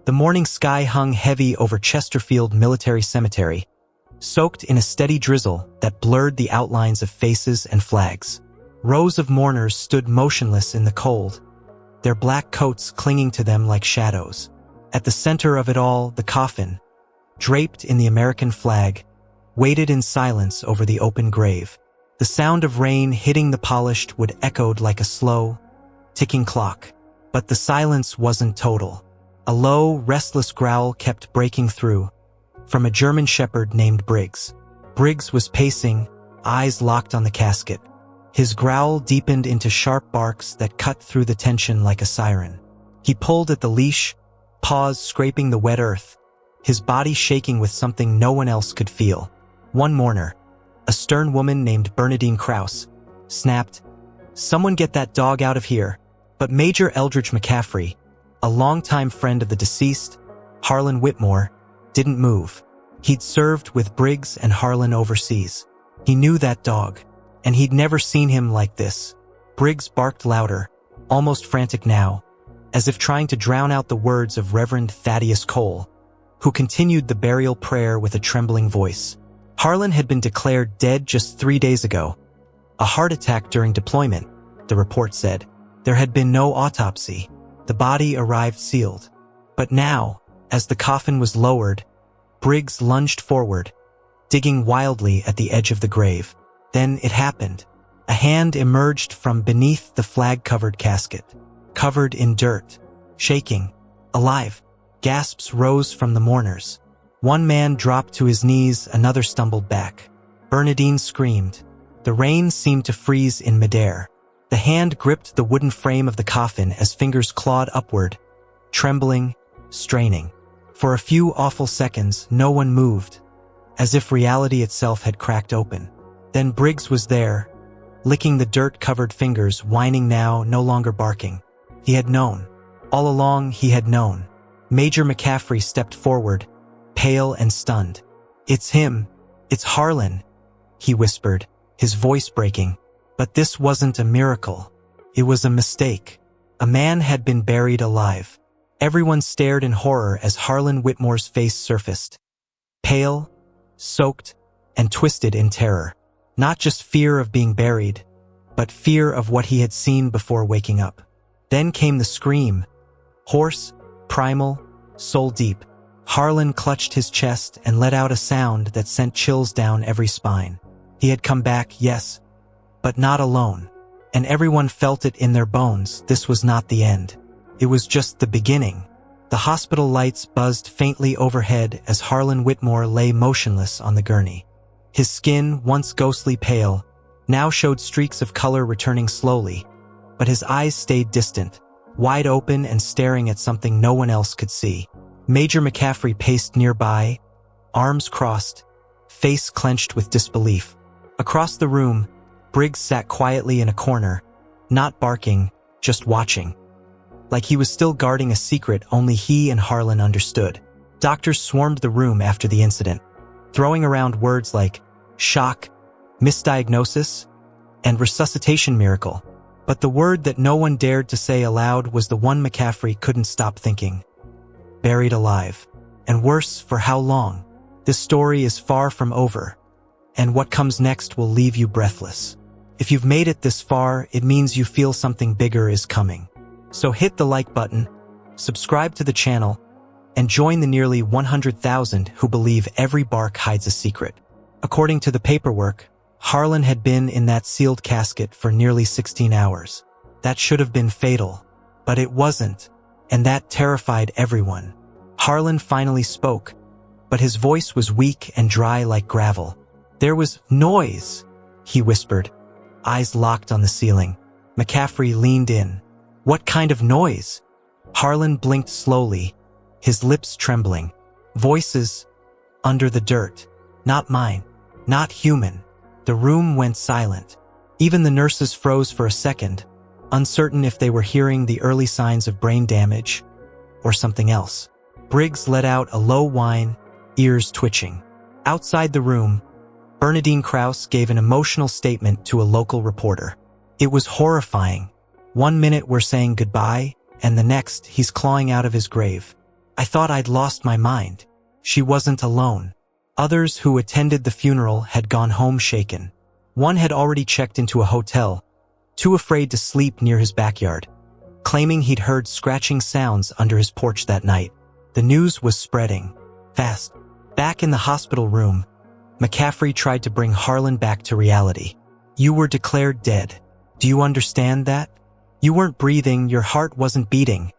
The morning sky hung heavy over Chesterfield Military Cemetery, soaked in a steady drizzle that blurred the outlines of faces and flags. Rows of mourners stood motionless in the cold, their black coats clinging to them like shadows. At the center of it all, the coffin, draped in the American flag, waited in silence over the open grave. The sound of rain hitting the polished wood echoed like a slow, ticking clock. But the silence wasn't total. A low, restless growl kept breaking through, from a German shepherd named Briggs. Briggs was pacing, eyes locked on the casket. His growl deepened into sharp barks that cut through the tension like a siren. He pulled at the leash, paws scraping the wet earth, his body shaking with something no one else could feel. One mourner, a stern woman named Bernadine Krause, snapped, "Someone get that dog out of here." But Major Eldridge McCaffrey, a longtime friend of the deceased, Harlan Whitmore, didn't move. He'd served with Briggs and Harlan overseas. He knew that dog, and he'd never seen him like this. Briggs barked louder, almost frantic now, as if trying to drown out the words of Reverend Thaddeus Cole, who continued the burial prayer with a trembling voice. Harlan had been declared dead just 3 days ago. A heart attack during deployment, the report said. There had been no autopsy. The body arrived sealed. But now, as the coffin was lowered, Briggs lunged forward, digging wildly at the edge of the grave. Then it happened. A hand emerged from beneath the flag-covered casket, covered in dirt, shaking, alive. Gasps rose from the mourners. One man dropped to his knees, another stumbled back. Bernadine screamed. The rain seemed to freeze in midair. The hand gripped the wooden frame of the coffin as fingers clawed upward, trembling, straining. For a few awful seconds, no one moved, as if reality itself had cracked open. Then Briggs was there, licking the dirt-covered fingers, whining now, no longer barking. He had known. All along, he had known. Major McCaffrey stepped forward, pale and stunned. "It's him. It's Harlan," he whispered, his voice breaking. But this wasn't a miracle. It was a mistake. A man had been buried alive. Everyone stared in horror as Harlan Whitmore's face surfaced. Pale, soaked, and twisted in terror. Not just fear of being buried, but fear of what he had seen before waking up. Then came the scream. Hoarse, primal, soul-deep. Harlan clutched his chest and let out a sound that sent chills down every spine. He had come back, yes, but not alone. And everyone felt it in their bones. This was not the end. It was just the beginning. The hospital lights buzzed faintly overhead as Harlan Whitmore lay motionless on the gurney. His skin, once ghostly pale, now showed streaks of color returning slowly, but his eyes stayed distant, wide open and staring at something no one else could see. Major McCaffrey paced nearby, arms crossed, face clenched with disbelief. Across the room, Briggs sat quietly in a corner, not barking, just watching. Like he was still guarding a secret only he and Harlan understood. Doctors swarmed the room after the incident, throwing around words like shock, misdiagnosis, and resuscitation miracle. But the word that no one dared to say aloud was the one McCaffrey couldn't stop thinking. Buried alive. And worse, for how long? This story is far from over, and what comes next will leave you breathless. If you've made it this far, it means you feel something bigger is coming. So hit the like button, subscribe to the channel, and join the nearly 100,000 who believe every bark hides a secret. According to the paperwork, Harlan had been in that sealed casket for nearly 16 hours. That should have been fatal, but it wasn't, and that terrified everyone. Harlan finally spoke, but his voice was weak and dry like gravel. "There was noise," he whispered, eyes locked on the ceiling. McCaffrey leaned in. "What kind of noise?" Harlan blinked slowly, his lips trembling. "Voices under the dirt. Not mine. Not human." The room went silent. Even the nurses froze for a second, uncertain if they were hearing the early signs of brain damage or something else. Briggs let out a low whine, ears twitching. Outside the room, Bernadine Krause gave an emotional statement to a local reporter. It was horrifying. One minute we're saying goodbye, and the next he's clawing out of his grave. I thought I'd lost my mind. She wasn't alone. Others who attended the funeral had gone home shaken. One had already checked into a hotel, too afraid to sleep near his backyard, claiming he'd heard scratching sounds under his porch that night. The news was spreading fast. Back in the hospital room, McCaffrey tried to bring Harlan back to reality. You were declared dead. Do you understand that? You weren't breathing, your heart wasn't beating.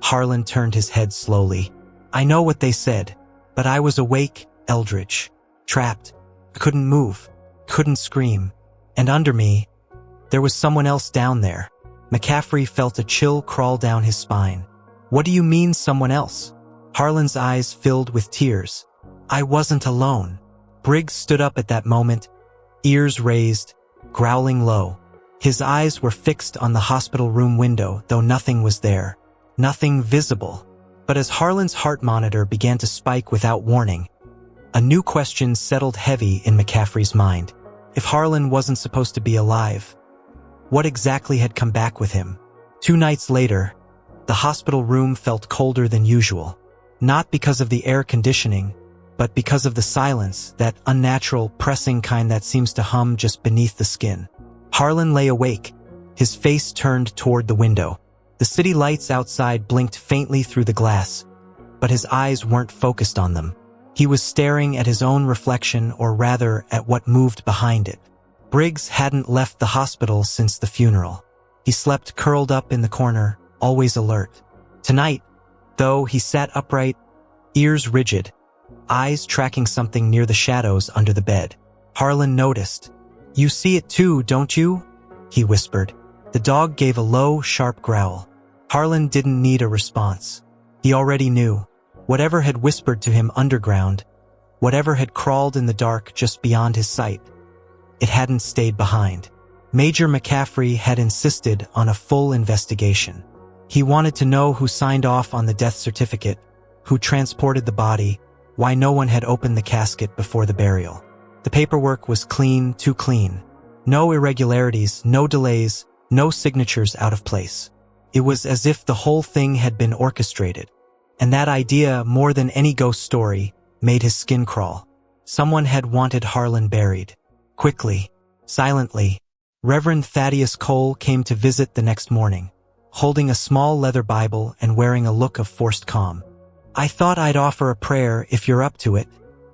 Harlan turned his head slowly. I know what they said, but I was awake, Eldridge. Trapped. I couldn't move. Couldn't scream. And under me, there was someone else down there. McCaffrey felt a chill crawl down his spine. What do you mean someone else? Harlan's eyes filled with tears. I wasn't alone. Briggs stood up at that moment, ears raised, growling low. His eyes were fixed on the hospital room window, though nothing was there. Nothing visible. But as Harlan's heart monitor began to spike without warning, a new question settled heavy in McCaffrey's mind. If Harlan wasn't supposed to be alive, what exactly had come back with him? 2 nights later, the hospital room felt colder than usual. Not because of the air conditioning, but because of the silence, that unnatural, pressing kind that seems to hum just beneath the skin. Harlan lay awake, his face turned toward the window. The city lights outside blinked faintly through the glass, but his eyes weren't focused on them. He was staring at his own reflection, or rather at what moved behind it. Briggs hadn't left the hospital since the funeral. He slept curled up in the corner, always alert. Tonight, though, he sat upright, ears rigid, eyes tracking something near the shadows under the bed. Harlan noticed. You see it too, don't you? He whispered. The dog gave a low, sharp growl. Harlan didn't need a response. He already knew. Whatever had whispered to him underground, whatever had crawled in the dark just beyond his sight, it hadn't stayed behind. Major McCaffrey had insisted on a full investigation. He wanted to know who signed off on the death certificate, who transported the body, why no one had opened the casket before the burial. The paperwork was clean, too clean. No irregularities, no delays, no signatures out of place. It was as if the whole thing had been orchestrated. And that idea, more than any ghost story, made his skin crawl. Someone had wanted Harlan buried. Quickly, silently, Reverend Thaddeus Cole came to visit the next morning, holding a small leather Bible and wearing a look of forced calm. I thought I'd offer a prayer if you're up to it,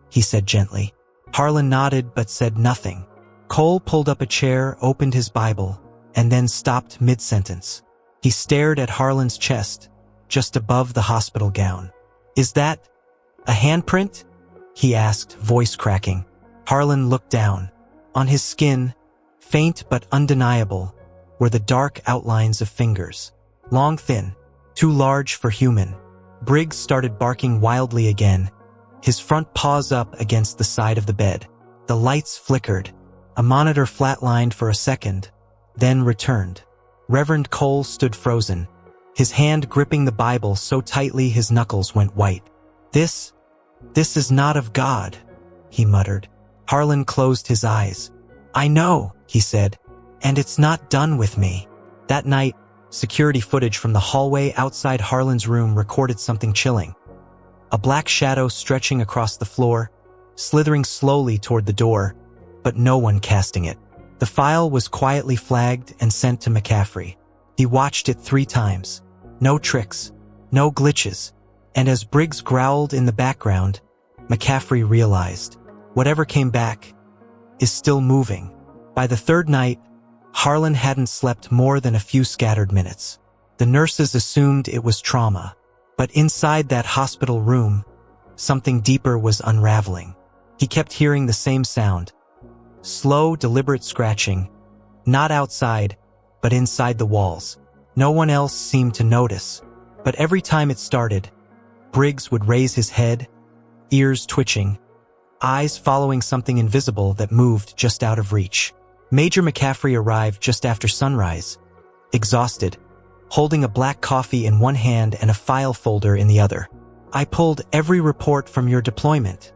he said gently. Harlan nodded but said nothing. Cole pulled up a chair, opened his Bible, and then stopped mid-sentence. He stared at Harlan's chest, just above the hospital gown. Is that a handprint? He asked, voice cracking. Harlan looked down. On his skin, faint but undeniable, were the dark outlines of fingers. Long, thin, too large for human. Briggs started barking wildly again, his front paws up against the side of the bed. The lights flickered. A monitor flatlined for a second, then returned. Reverend Cole stood frozen, his hand gripping the Bible so tightly his knuckles went white. This is not of God, he muttered. Harlan closed his eyes. I know, he said, and it's not done with me. That night, security footage from the hallway outside Harlan's room recorded something chilling. A black shadow stretching across the floor, slithering slowly toward the door, but no one casting it. The file was quietly flagged and sent to McCaffrey. He watched it 3 times. No tricks, no glitches, and as Briggs growled in the background, McCaffrey realized, whatever came back is still moving. By the 3rd night, Harlan hadn't slept more than a few scattered minutes. The nurses assumed it was trauma, but inside that hospital room, something deeper was unraveling. He kept hearing the same sound. Slow, deliberate scratching, not outside, but inside the walls. No one else seemed to notice, but every time it started, Briggs would raise his head, ears twitching, eyes following something invisible that moved just out of reach. Major McCaffrey arrived just after sunrise, exhausted, holding a black coffee in one hand and a file folder in the other. I pulled every report from your deployment,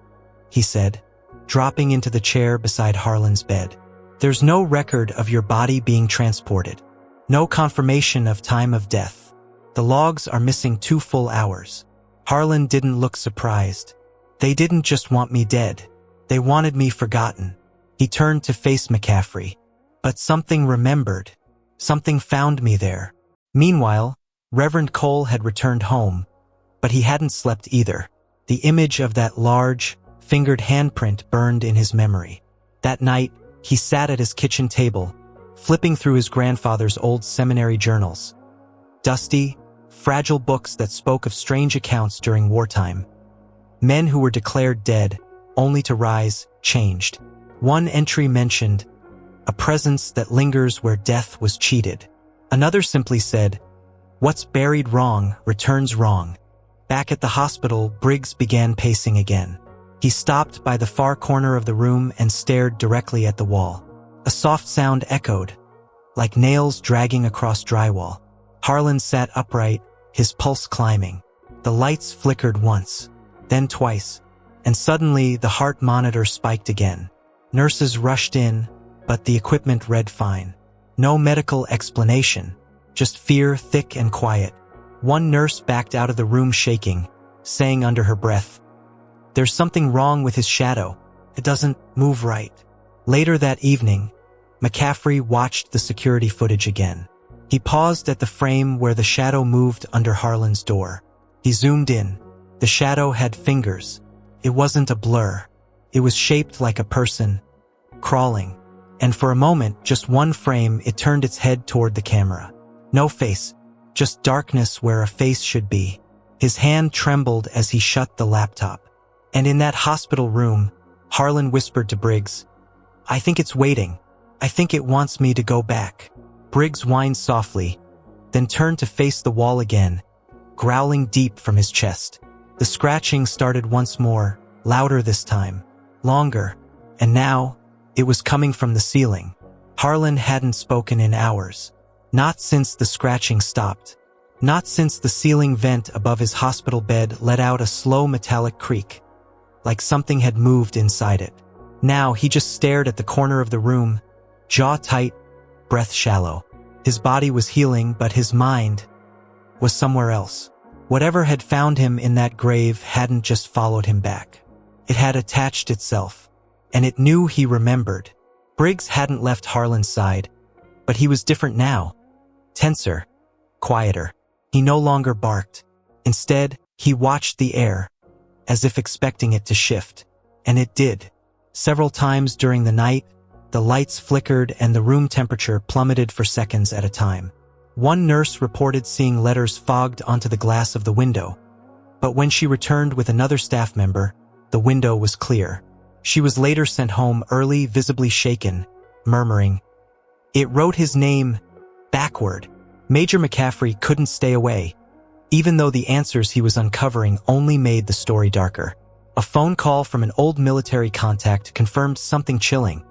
he said, dropping into the chair beside Harlan's bed. There's no record of your body being transported. No confirmation of time of death. The logs are missing 2 full hours. Harlan didn't look surprised. They didn't just want me dead. They wanted me forgotten. He turned to face McCaffrey. But something remembered. Something found me there. Meanwhile, Reverend Cole had returned home, but he hadn't slept either. The image of that large, fingered handprint burned in his memory. That night, he sat at his kitchen table, flipping through his grandfather's old seminary journals. Dusty, fragile books that spoke of strange accounts during wartime. Men who were declared dead, only to rise, changed. One entry mentioned a presence that lingers where death was cheated. Another simply said, "What's buried wrong returns wrong." Back at the hospital, Briggs began pacing again. He stopped by the far corner of the room and stared directly at the wall. A soft sound echoed, like nails dragging across drywall. Harlan sat upright, his pulse climbing. The lights flickered once, then twice, and suddenly the heart monitor spiked again. Nurses rushed in, but the equipment read fine. No medical explanation, just fear thick and quiet. One nurse backed out of the room shaking, saying under her breath, "There's something wrong with his shadow. It doesn't move right." Later that evening, McCaffrey watched the security footage again. He paused at the frame where the shadow moved under Harlan's door. He zoomed in. The shadow had fingers. It wasn't a blur. It was shaped like a person, crawling. And for a moment, just one frame, it turned its head toward the camera. No face, just darkness where a face should be. His hand trembled as he shut the laptop. And in that hospital room, Harlan whispered to Briggs, "I think it's waiting. I think it wants me to go back." Briggs whined softly, then turned to face the wall again, growling deep from his chest. The scratching started once more, louder this time, longer, and now, it was coming from the ceiling. Harlan hadn't spoken in hours. Not since the scratching stopped. Not since the ceiling vent above his hospital bed let out a slow metallic creak, like something had moved inside it. Now he just stared at the corner of the room, jaw tight, breath shallow. His body was healing, but his mind was somewhere else. Whatever had found him in that grave hadn't just followed him back. It had attached itself, and it knew he remembered. Briggs hadn't left Harlan's side, but he was different now. Tenser, quieter. He no longer barked. Instead, he watched the air, as if expecting it to shift. And it did. Several times during the night, the lights flickered and the room temperature plummeted for seconds at a time. One nurse reported seeing letters fogged onto the glass of the window. But when she returned with another staff member, the window was clear. She was later sent home early, visibly shaken, murmuring, "It wrote his name backward." Major McCaffrey couldn't stay away, even though the answers he was uncovering only made the story darker. A phone call from an old military contact confirmed something chilling.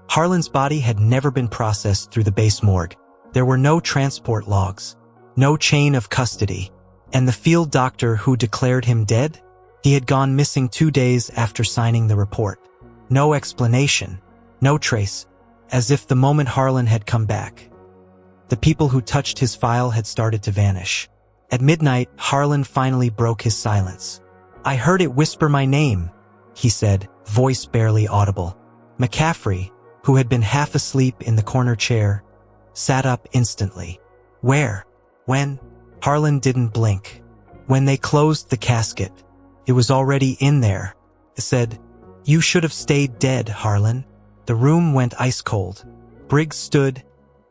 Harlan's body had never been processed through the base morgue. There were no transport logs, no chain of custody, and the field doctor who declared him dead? He had gone missing 2 days after signing the report. No explanation, no trace, as if the moment Harlan had come back, the people who touched his file had started to vanish. At midnight, Harlan finally broke his silence. "I heard it whisper my name," he said, voice barely audible. McCaffrey, who had been half asleep in the corner chair, sat up instantly. "Where? When?" Harlan didn't blink. "When they closed the casket. It was already in there." It said, "You should have stayed dead, Harlan." The room went ice cold. Briggs stood,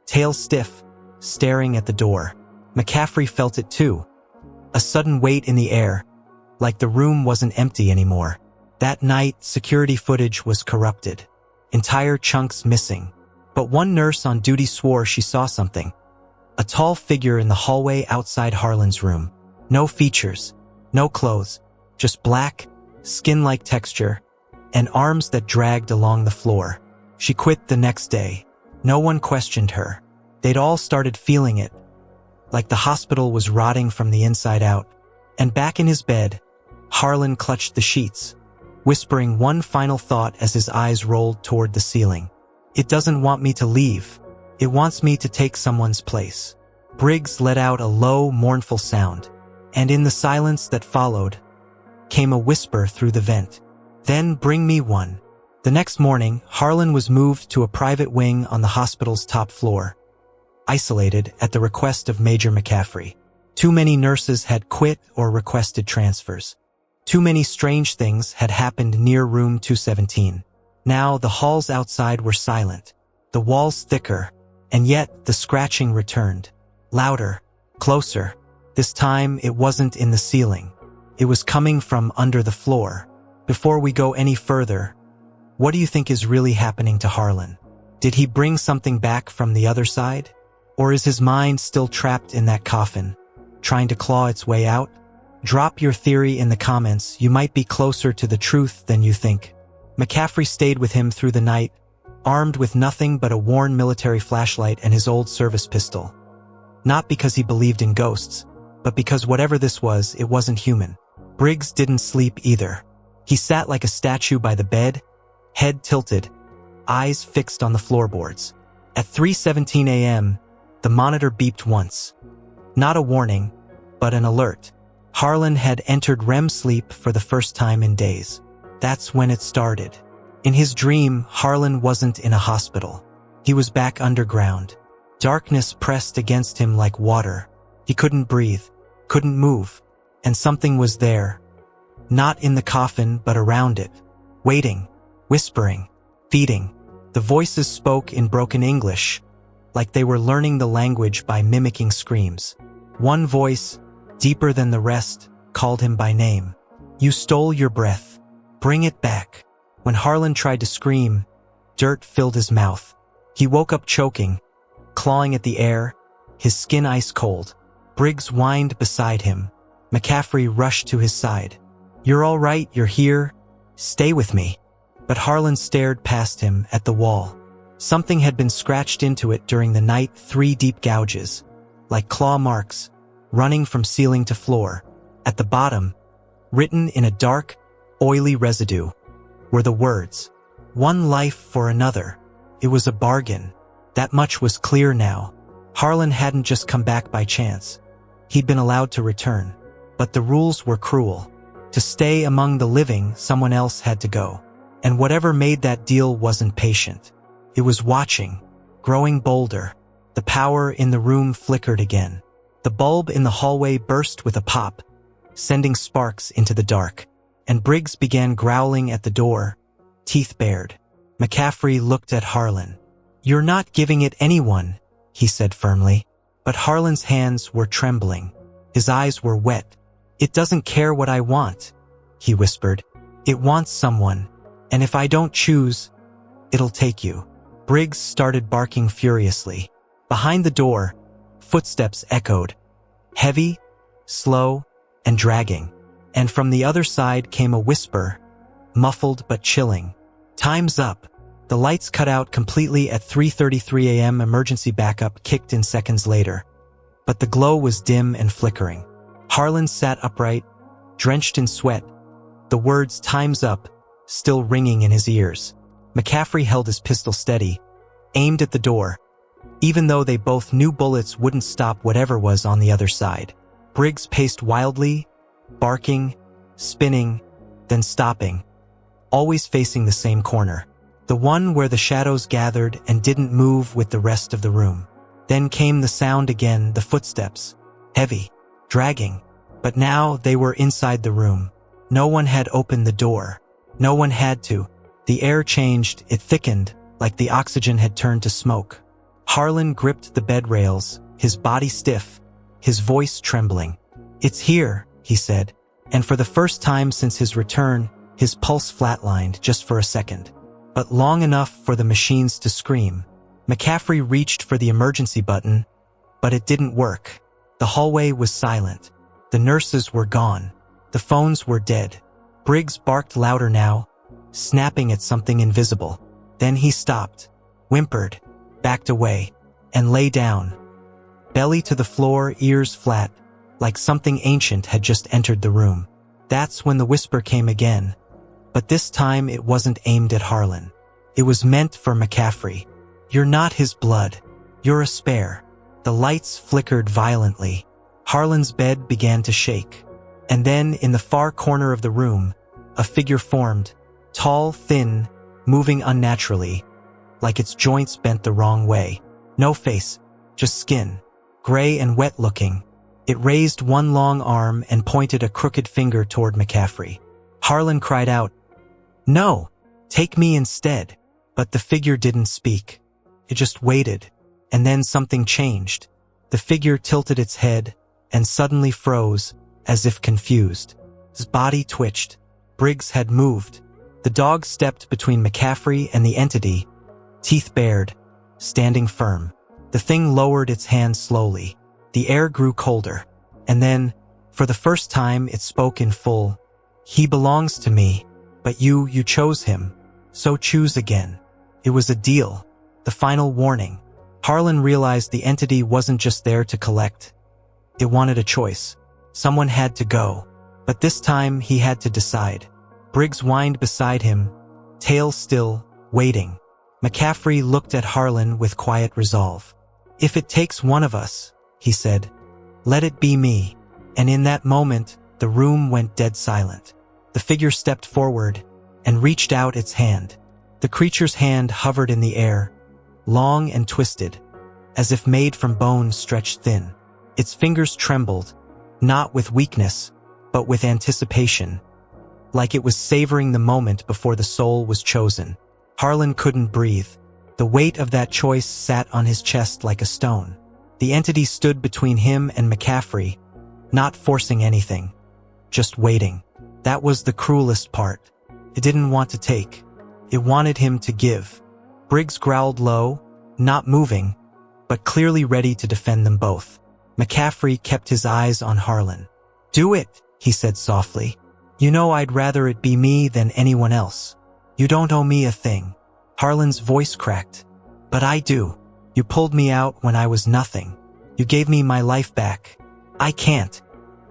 tail stiff, staring at the door. McCaffrey felt it too. A sudden weight in the air, like the room wasn't empty anymore. That night, security footage was corrupted. Entire chunks missing. But one nurse on duty swore she saw something. A tall figure in the hallway outside Harlan's room. No features, no clothes, just black, skin-like texture, and arms that dragged along the floor. She quit the next day. No one questioned her. They'd all started feeling it, like the hospital was rotting from the inside out. And back in his bed, Harlan clutched the sheets, whispering one final thought as his eyes rolled toward the ceiling. "It doesn't want me to leave. It wants me to take someone's place." Briggs let out a low, mournful sound. And in the silence that followed, came a whisper through the vent. "Then bring me one." The next morning, Harlan was moved to a private wing on the hospital's top floor, isolated at the request of Major McCaffrey. Too many nurses had quit or requested transfers. Too many strange things had happened near room 217. Now the halls outside were silent, the walls thicker, and yet the scratching returned. Louder, closer. This time it wasn't in the ceiling. It was coming from under the floor. Before we go any further, what do you think is really happening to Harlan? Did he bring something back from the other side? Or is his mind still trapped in that coffin, trying to claw its way out? Drop your theory in the comments. You might be closer to the truth than you think. McCaffrey stayed with him through the night, armed with nothing but a worn military flashlight and his old service pistol. Not because he believed in ghosts, but because whatever this was, it wasn't human. Briggs didn't sleep either. He sat like a statue by the bed, head tilted, eyes fixed on the floorboards. At 3:17 a.m., the monitor beeped once. Not a warning, but an alert. Harlan had entered REM sleep for the first time in days. That's when it started. In his dream, Harlan wasn't in a hospital. He was back underground. Darkness pressed against him like water. He couldn't breathe, couldn't move, and something was there. Not in the coffin, but around it. Waiting, whispering, feeding. The voices spoke in broken English, like they were learning the language by mimicking screams. One voice, deeper than the rest, called him by name. "You stole your breath. Bring it back." When Harlan tried to scream, dirt filled his mouth. He woke up choking, clawing at the air, his skin ice cold. Briggs whined beside him. McCaffrey rushed to his side. "You're all right, you're here. Stay with me." But Harlan stared past him at the wall. Something had been scratched into it during the night, 3 deep gouges, like claw marks, running from ceiling to floor. At the bottom, written in a dark, oily residue, were the words, "One life for another." It was a bargain. That much was clear now. Harlan hadn't just come back by chance. He'd been allowed to return. But the rules were cruel. To stay among the living, someone else had to go. And whatever made that deal wasn't patient. It was watching, growing bolder. The power in the room flickered again. The bulb in the hallway burst with a pop, sending sparks into the dark. And Briggs began growling at the door, teeth bared. McCaffrey looked at Harlan. "You're not giving it anyone," he said firmly. But Harlan's hands were trembling. His eyes were wet. "It doesn't care what I want," he whispered. "It wants someone. And if I don't choose, it'll take you." Briggs started barking furiously. Behind the door, footsteps echoed, heavy, slow, and dragging. And from the other side came a whisper, muffled but chilling. "Time's up." The lights cut out completely at 3:33 a.m. Emergency backup kicked in seconds later. But the glow was dim and flickering. Harlan sat upright, drenched in sweat, the words "time's up" still ringing in his ears. McCaffrey held his pistol steady, aimed at the door, even though they both knew bullets wouldn't stop whatever was on the other side. Briggs paced wildly, barking, spinning, then stopping, always facing the same corner, the one where the shadows gathered and didn't move with the rest of the room. Then came the sound again, the footsteps, heavy, dragging, but now they were inside the room. No one had opened the door. No one had to. The air changed, it thickened, like the oxygen had turned to smoke. Harlan gripped the bed rails, his body stiff, his voice trembling. "It's here," he said, and for the first time since his return, his pulse flatlined just for a second. But long enough for the machines to scream. McCaffrey reached for the emergency button, but it didn't work. The hallway was silent. The nurses were gone. The phones were dead. Briggs barked louder now, snapping at something invisible. Then he stopped, whimpered, backed away, and lay down, belly to the floor, ears flat, like something ancient had just entered the room. That's when the whisper came again, but this time it wasn't aimed at Harlan. It was meant for McCaffrey. "You're not his blood. You're a spare." The lights flickered violently. Harlan's bed began to shake. And then, in the far corner of the room, a figure formed, tall, thin, moving unnaturally, like its joints bent the wrong way. No face, just skin, gray and wet-looking. It raised one long arm and pointed a crooked finger toward McCaffrey. Harlan cried out, "No, take me instead." But the figure didn't speak. It just waited, and then something changed. The figure tilted its head and suddenly froze, as if confused. His body twitched. Briggs had moved. The dog stepped between McCaffrey and the entity, teeth bared, standing firm. The thing lowered its hand slowly. The air grew colder. And then, for the first time, it spoke in full. "He belongs to me, but you chose him. So choose again." It was a deal. The final warning. Harlan realized the entity wasn't just there to collect. It wanted a choice. Someone had to go. But this time, he had to decide. Briggs whined beside him, tail still, waiting. McCaffrey looked at Harlan with quiet resolve. "If it takes one of us," he said, "let it be me." And in that moment, the room went dead silent. The figure stepped forward and reached out its hand. The creature's hand hovered in the air, long and twisted, as if made from bone stretched thin. Its fingers trembled, not with weakness, but with anticipation, like it was savoring the moment before the soul was chosen. Harlan couldn't breathe. The weight of that choice sat on his chest like a stone. The entity stood between him and McCaffrey, not forcing anything, just waiting. That was the cruelest part. It didn't want to take. It wanted him to give. Briggs growled low, not moving, but clearly ready to defend them both. McCaffrey kept his eyes on Harlan. "Do it," he said softly. "You know I'd rather it be me than anyone else. You don't owe me a thing." Harlan's voice cracked. "But I do. You pulled me out when I was nothing. You gave me my life back. I can't."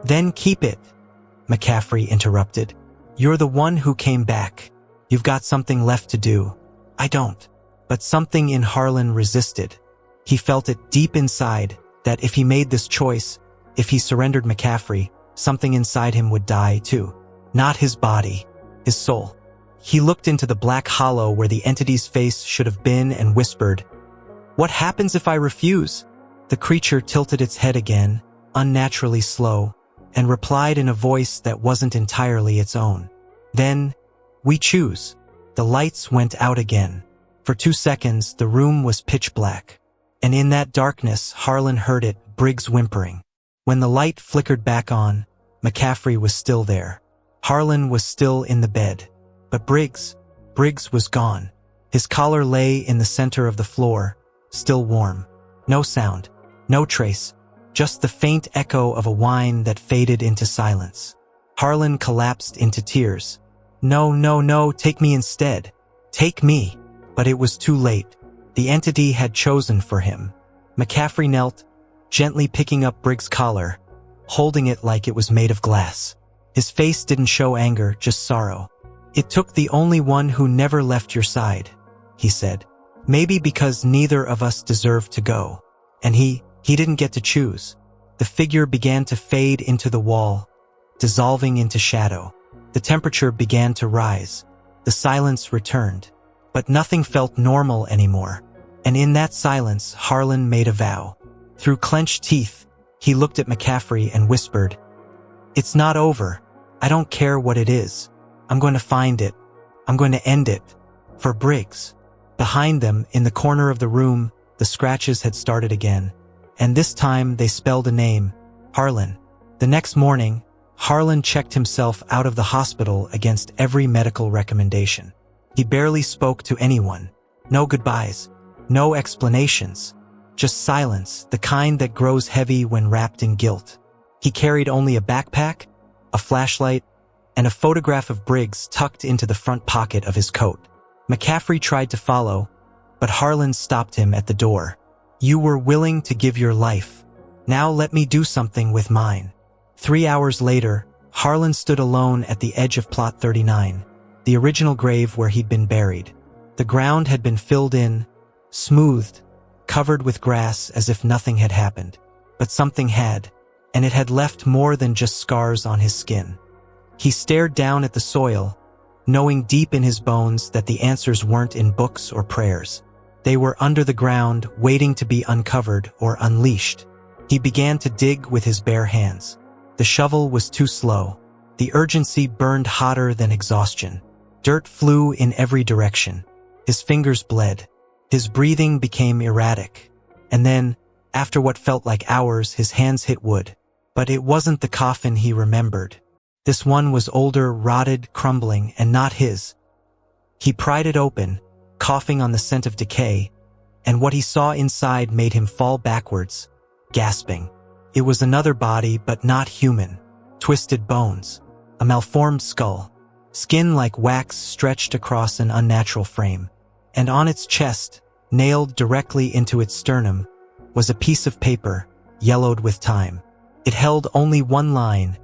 "Then keep it," McCaffrey interrupted. "You're the one who came back. You've got something left to do. I don't." But something in Harlan resisted. He felt it deep inside that if he made this choice, if he surrendered McCaffrey, something inside him would die too. Not his body, his soul. He looked into the black hollow where the entity's face should have been and whispered, "What happens if I refuse?" The creature tilted its head again, unnaturally slow, and replied in a voice that wasn't entirely its own. "Then, we choose." The lights went out again. For 2 seconds, the room was pitch black. And in that darkness, Harlan heard it, Briggs whimpering. When the light flickered back on, McCaffrey was still there. Harlan was still in the bed. But Briggs was gone. His collar lay in the center of the floor, still warm. No sound, no trace, just the faint echo of a whine that faded into silence. Harlan collapsed into tears. "No, no, no, take me instead. Take me." But it was too late. The entity had chosen for him. McCaffrey knelt, gently picking up Briggs' collar, holding it like it was made of glass. His face didn't show anger, just sorrow. "It took the only one who never left your side," he said. "Maybe because neither of us deserved to go. And he didn't get to choose." The figure began to fade into the wall, dissolving into shadow. The temperature began to rise. The silence returned. But nothing felt normal anymore. And in that silence, Harlan made a vow. Through clenched teeth, he looked at McCaffrey and whispered, "It's not over. I don't care what it is. I'm going to find it. I'm going to end it. For Briggs." Behind them, in the corner of the room, the scratches had started again. And this time, they spelled a name, Harlan. The next morning, Harlan checked himself out of the hospital against every medical recommendation. He barely spoke to anyone. No goodbyes. No explanations. Just silence, the kind that grows heavy when wrapped in guilt. He carried only a backpack, a flashlight, and a photograph of Briggs tucked into the front pocket of his coat. McCaffrey tried to follow, but Harlan stopped him at the door. "You were willing to give your life. Now let me do something with mine." 3 hours later, Harlan stood alone at the edge of Plot 39. The original grave where he'd been buried. The ground had been filled in, smoothed, covered with grass as if nothing had happened. But something had. and it had left more than just scars on his skin. He stared down at the soil, knowing deep in his bones that the answers weren't in books or prayers. They were under the ground, waiting to be uncovered or unleashed. He began to dig with his bare hands. The shovel was too slow. The urgency burned hotter than exhaustion. Dirt flew in every direction. His fingers bled. His breathing became erratic. And then, after what felt like hours, his hands hit wood. But it wasn't the coffin he remembered. This one was older, rotted, crumbling, and not his. He pried it open, coughing on the scent of decay, and what he saw inside made him fall backwards, gasping. It was another body, but not human. Twisted bones. A malformed skull. Skin like wax stretched across an unnatural frame. And on its chest, nailed directly into its sternum, was a piece of paper, yellowed with time. It held only one line,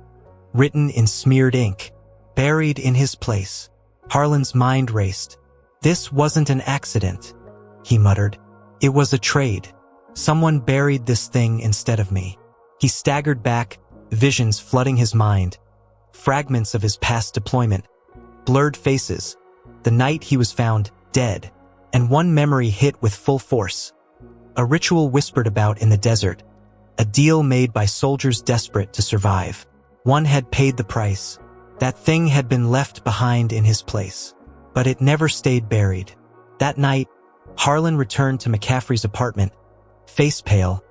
written in smeared ink, buried in his place. Harlan's mind raced. This wasn't an accident, he muttered. It was a trade. Someone buried this thing instead of me. He staggered back, visions flooding his mind. Fragments of his past deployment. Blurred faces. The night he was found dead. And one memory hit with full force. A ritual whispered about in the desert. A deal made by soldiers desperate to survive. One had paid the price. That thing had been left behind in his place. But it never stayed buried. That night, Harlan returned to McCaffrey's apartment, face pale,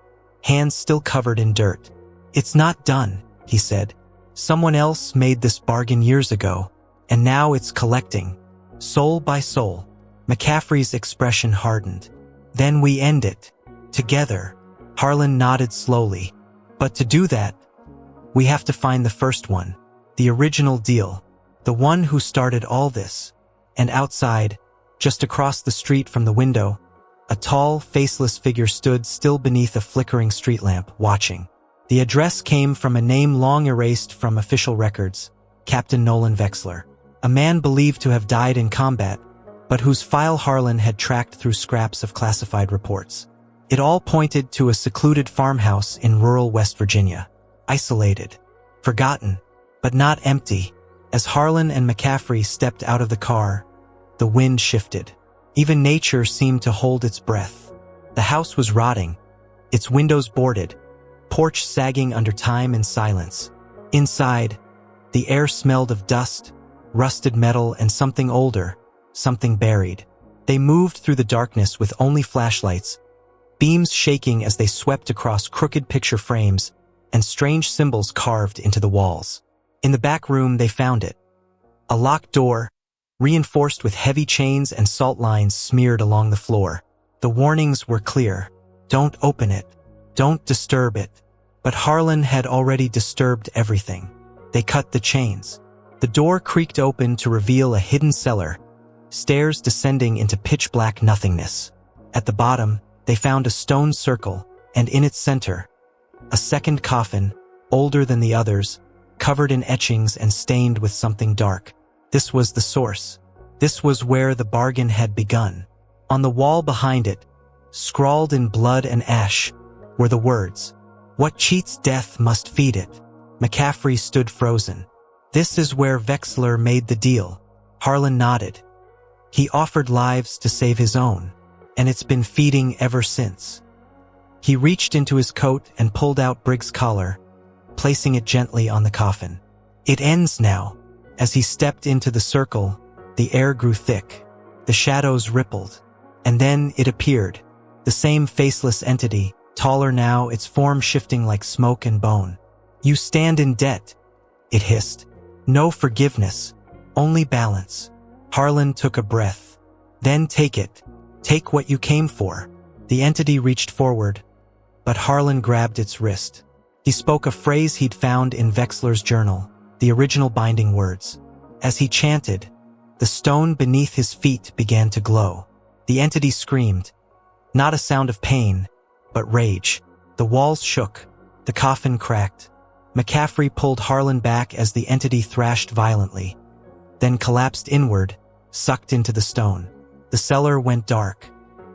hands still covered in dirt. "It's not done," he said. "Someone else made this bargain years ago, and now it's collecting, soul by soul." McCaffrey's expression hardened. "Then we end it. Together." Harlan nodded slowly. "But to do that, we have to find the first one, the original deal, the one who started all this." And outside, just across the street from the window, a tall, faceless figure stood still beneath a flickering street lamp, watching. The address came from a name long erased from official records, Captain Nolan Vexler, a man believed to have died in combat, but whose file Harlan had tracked through scraps of classified reports. It all pointed to a secluded farmhouse in rural West Virginia, isolated, forgotten, but not empty. As Harlan and McCaffrey stepped out of the car, the wind shifted. Even nature seemed to hold its breath. The house was rotting, its windows boarded, porch sagging under time and silence. Inside, the air smelled of dust, rusted metal, and something older, something buried. They moved through the darkness with only flashlights, beams shaking as they swept across crooked picture frames and strange symbols carved into the walls. In the back room, they found it. A locked door, reinforced with heavy chains and salt lines smeared along the floor. The warnings were clear. Don't open it. Don't disturb it. But Harlan had already disturbed everything. They cut the chains. The door creaked open to reveal a hidden cellar, stairs descending into pitch-black nothingness. At the bottom, they found a stone circle, and in its center, a second coffin, older than the others, covered in etchings and stained with something dark. This was the source. This was where the bargain had begun. On the wall behind it, scrawled in blood and ash, were the words, "What cheats death must feed it." McCaffrey stood frozen. "This is where Vexler made the deal." Harlan nodded. "He offered lives to save his own, and it's been feeding ever since." He reached into his coat and pulled out Briggs' collar, placing it gently on the coffin. "It ends now." As he stepped into the circle, the air grew thick. The shadows rippled. And then it appeared. The same faceless entity, taller now, its form shifting like smoke and bone. "You stand in debt," it hissed. "No forgiveness, only balance." Harlan took a breath. "Then take it. Take what you came for." The entity reached forward, but Harlan grabbed its wrist. He spoke a phrase he'd found in Vexler's journal, the original binding words. As he chanted, the stone beneath his feet began to glow. The entity screamed, not a sound of pain, but rage. The walls shook, the coffin cracked. McCaffrey pulled Harlan back as the entity thrashed violently, then collapsed inward, sucked into the stone. The cellar went dark.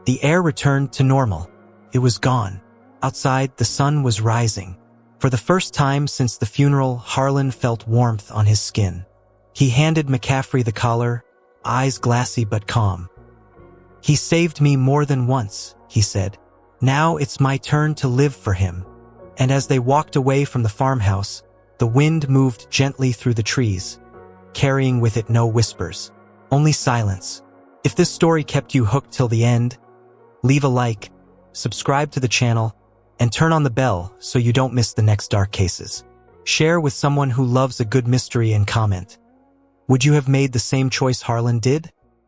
The air returned to normal. It was gone. Outside, the sun was rising. For the first time since the funeral, Harlan felt warmth on his skin. He handed McCaffrey the collar, eyes glassy but calm. "He saved me more than once," he said. "Now it's my turn to live for him." And as they walked away from the farmhouse, the wind moved gently through the trees, carrying with it no whispers, only silence. If this story kept you hooked till the end, leave a like, subscribe to the channel, and turn on the bell so you don't miss the next dark cases. Share with someone who loves a good mystery and comment. Would you have made the same choice Harlan did?